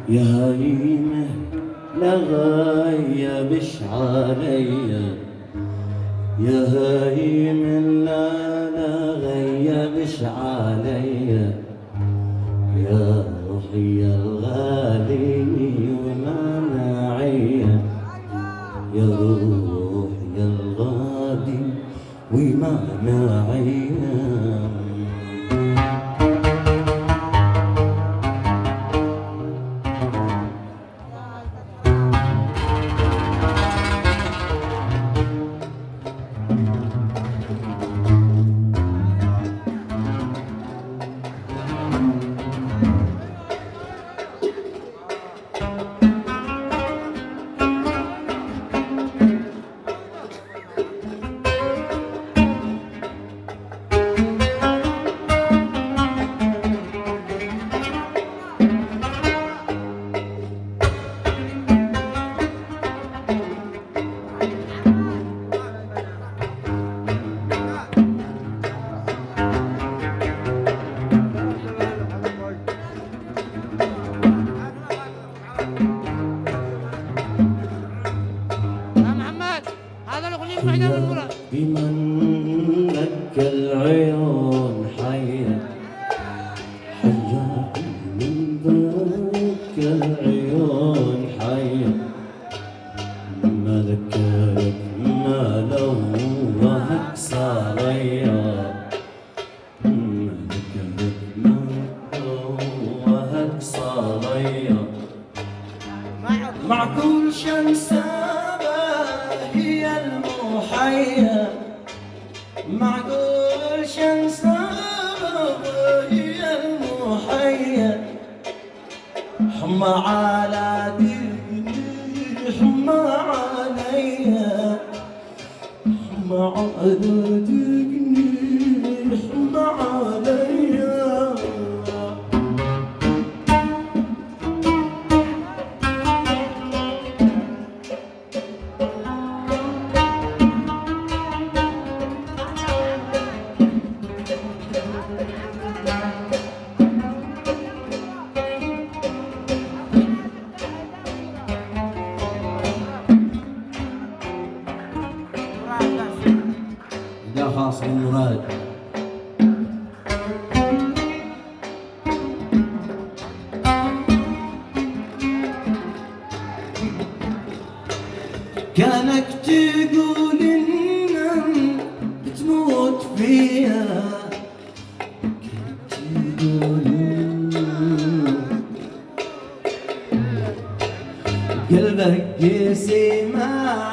يا هيمه لا غيبش عليا، يا هيمه لا غيبش عليا، يا روحي الغالي وما معيا، يا روحي الغالي وما معيا. بمنك العيون حية، حياتي من ذاك العيون حية، ما ذكرك ما لوهك صاريا، ما ذكرك ما لوهك صاريا، معقول شمسة هي المحيا، معقول شمسة هي المحيا، حمى على ديني حمى عليا، حمى على ديني حمى عليا. ده خاص بالمراد. كانك تقول إنك بتموت فيها، تقول قلبك قسي ما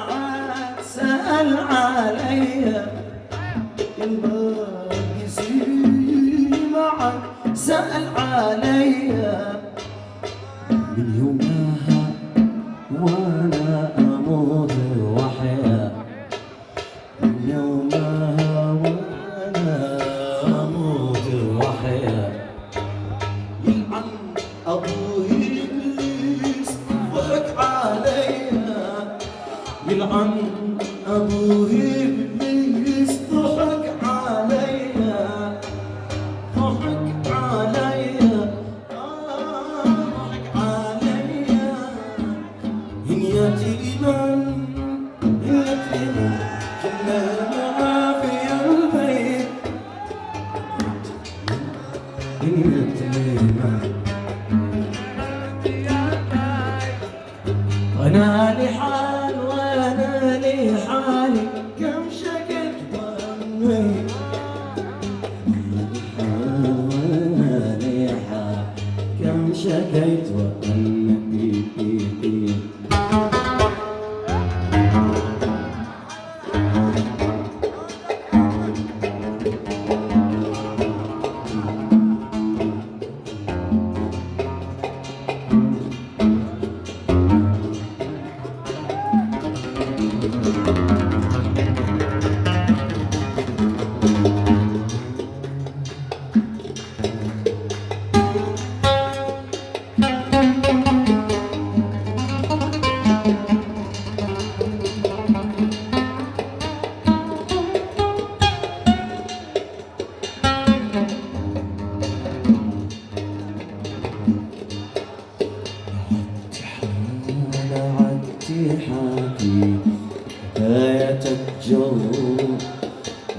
عاد سأل عليا، قلبك قسي ما عاد سأل عليا، من يومها وانا اموت وحيا، من يومها وانا اموت وحيا، يلعن ابوه ابليس ضحك عليا، يلعن ابوه ابليس ضحك عليا، ضحك عليا، ضحك عليا. هنيتي لمن هنيتي لمن كنا معا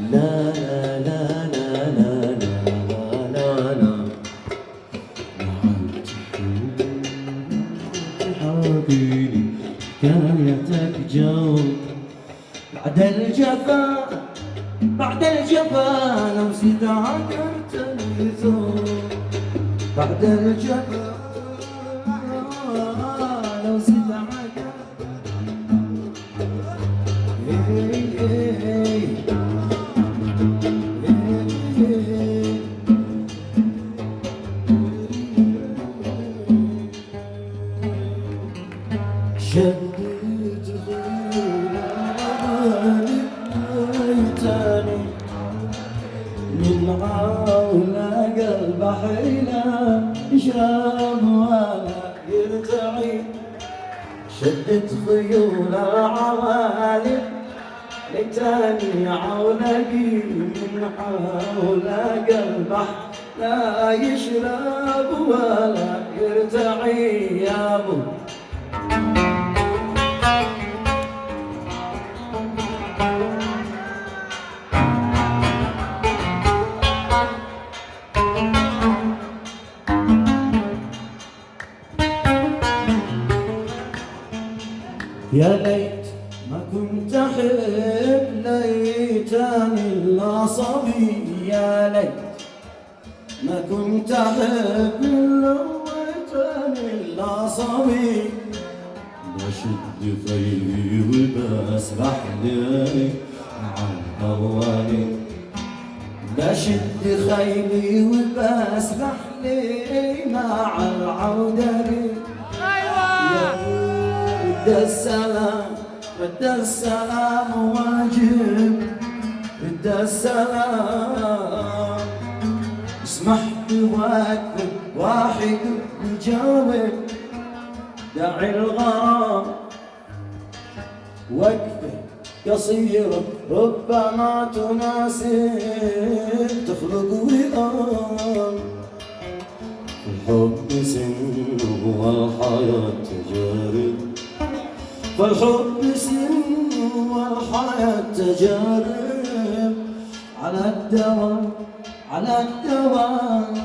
لا لا لا لا لا لا لا لا حبيبي حكايتك جو بعد الجفا بعد الجفا لو زيد عكرت الثوب بعد الجفا لو زيد عكرت شديت غيرتني من عولة قلب حيلة يشرب ولا يرتعي شدت خيول العوالم ليتني عولقي من حولة قلبه لا يشرب ولا يرتعي يا ابو يا ليت ما كنت أحب ليتني العصبي يا ليت ما كنت أحب ليتني العصبي بشد خيلي وبسرح لي مع الهواني بشد خيلي وبسرح لي مع العودة رد السلام رد السلام واجب رد السلام اسمح بوقت واحد يجاوب داعي الغرام وقفة قصيرة ربما تناسب تخلق وئام الحب سن والحياة تجارب فالحب سن والحياة تجارب على الدوام على الدوام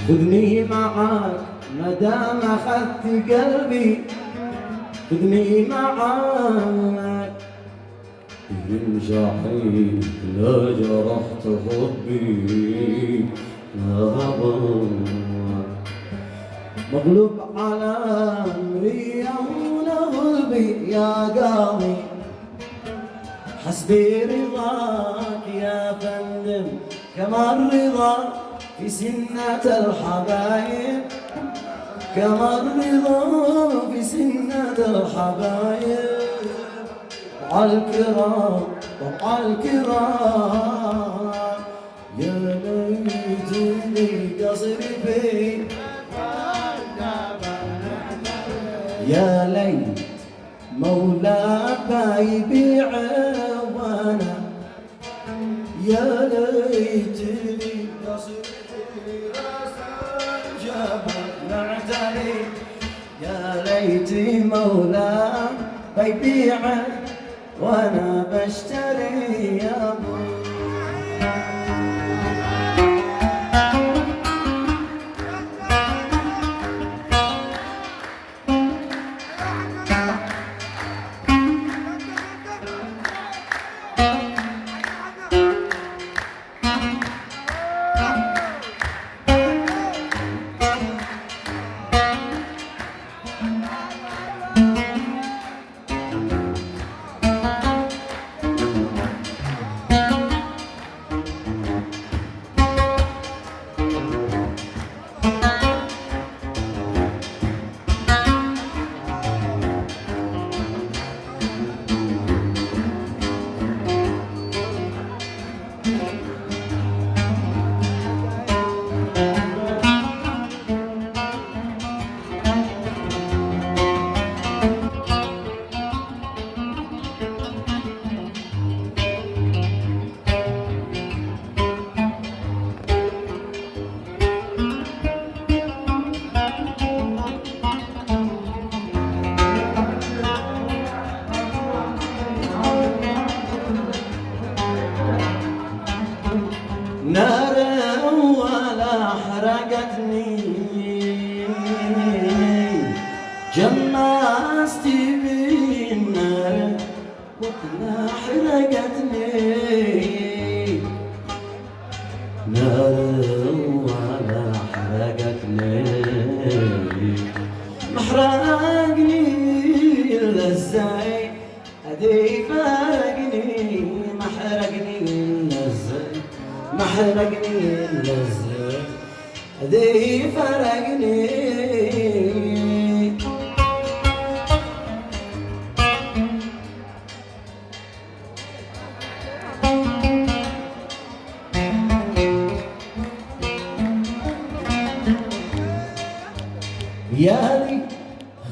خذني معاك مدام أخذت قلبي خذني معاك ينجحي لا جرحت حبي لا غبار مغلوب على أمري يهون قلبي يا قاضي حسبي رضاك يا فندم كما الرضا في سنة الحبايب كما الرضا في سنة الحبايب على الكرام طبع الكرام يا ليتني قصري فيك يا ليت مولاك يبيعه وانا يا ليتني قصري نعتني يا ليتي مولاي بيبيعه وانا بشتري يا ابو حرقتني نار وعلى حرقتني محرقني إلا ازاي أدي فارقني محرقني إلا ازاي محرقني إلا ازاي أدي فارقني يا لي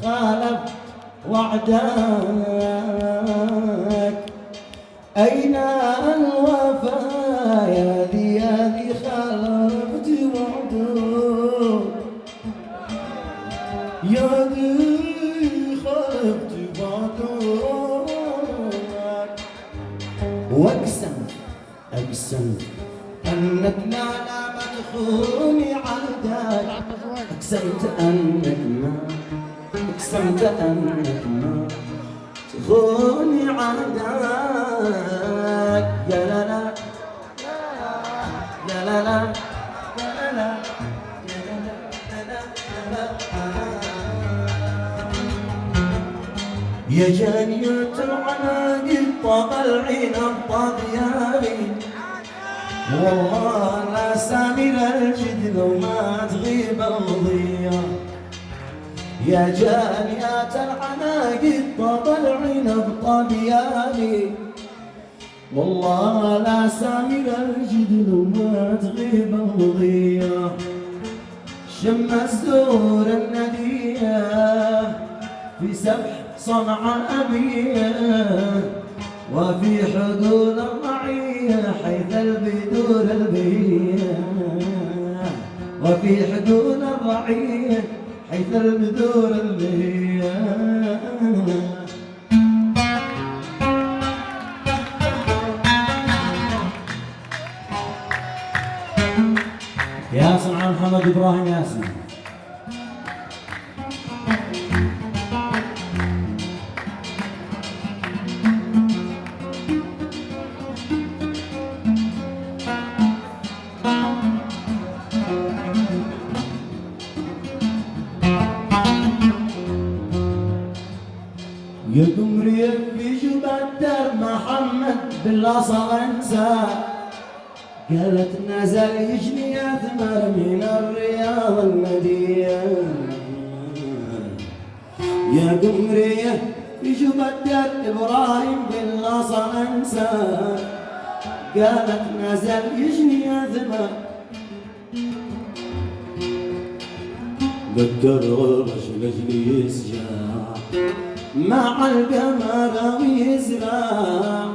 خالف وعدك أين الوفاء يا لي خالفت وعدك يا لي خالفت وعدك واقسم أنك لا تخوني عهدك أقسمت أنك ما تخوني عهدك يا لا لا يا لا لا يا لا لا يا جانية العناقب طاب العنب طاب يالي والله لا سامر الجد لو ما تغيب المضية يا جانية العناقب طاب العنب طاب يالي والله لا سامر الجد لو ما تغيب المضية شم الزهور الندية في سبح صنع أبيه وفي حدود الرعية حيث البدور البهية وفي حدود الرعية حيث البدور البهية ياسن عن محمد إبراهيم ياسن يا قمري في جبدر محمد بالاصل انسى قالت نزل يجني ثمر من الرياض المدينة يا قمري في جبدر ابراهيم بالاصل انسى قالت نزل يجني ثمر قدر رجل يسجع مع القمر ويزرع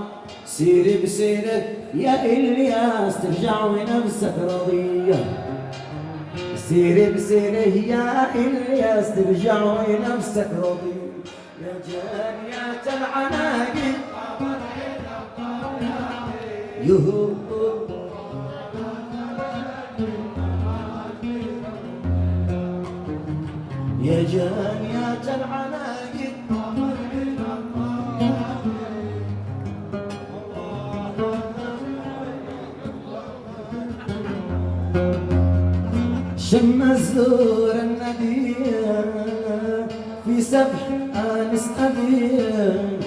سيري بسيره يا إلياس ترجع ونفسك رضية سيري بسيره يا إلياس ترجع ونفسك رضية يا جارية العناقب يهو يا جارية العناقب شم الزور الندية في سبح آنس أبيه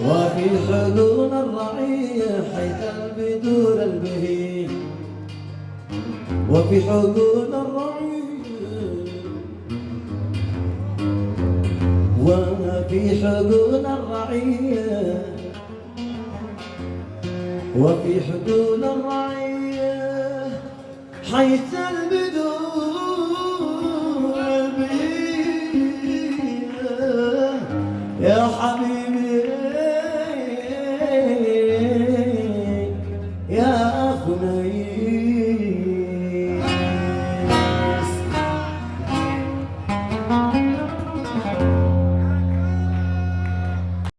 وفي حلول الرعية حيث البدور البهية وفي حلول الرعية وفي حلول الرعية وفي حدود الرعية حيث البدور البهية يا حبيبي